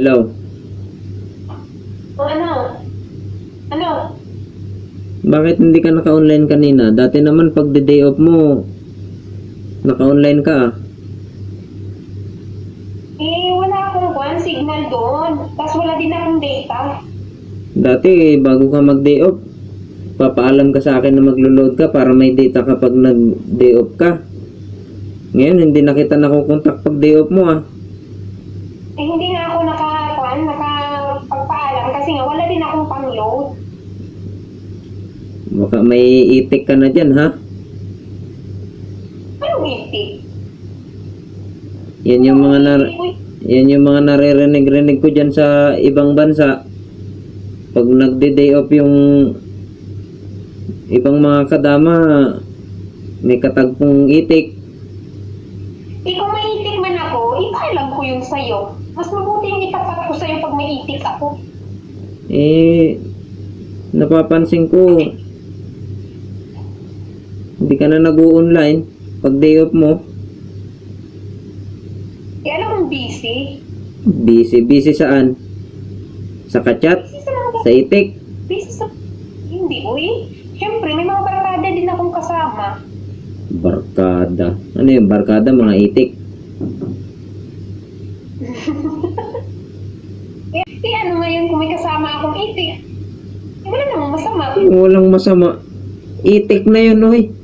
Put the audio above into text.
Hello. O ano? Ano? Bakit hindi ka naka-online kanina? Dati naman pag the day off mo, naka-online ka ah. Wala akong signal doon. Tapos wala din akong data. Dati bago ka mag-day off, papaalam ka sa akin na maglo-load ka para may data kapag nag-day off ka. Ngayon hindi na kita nakukontak pag day off mo ah. Hindi nga ako nakapagpaalam kasi nga wala din akong pang-load. Baka may itik ka na dyan ha. Anong itik? Yan yung mga yan yung mga naririnig-rinig ko dyan sa ibang bansa. Pag nagde-day off yung ibang mga kadama, may katagpong itik. Kung may itik man ako, ipaalam ko yun sa'yo. Mas mabuting itapat ko sa'yo pag may itik ako. Napapansin ko, hindi ka na nag-o-online pag day off mo. Alam kong busy. Busy saan? Sa kachat? Busy sa mga Sa itik? busy sa... Hindi, uy. Siyempre, may mga barkada din akong kasama. Barkada. Ano yung barkada? Mga itik. Ano ngayon kung may kasama akong itik? Wala namang masama. Walang masama. Itik na yun, oy.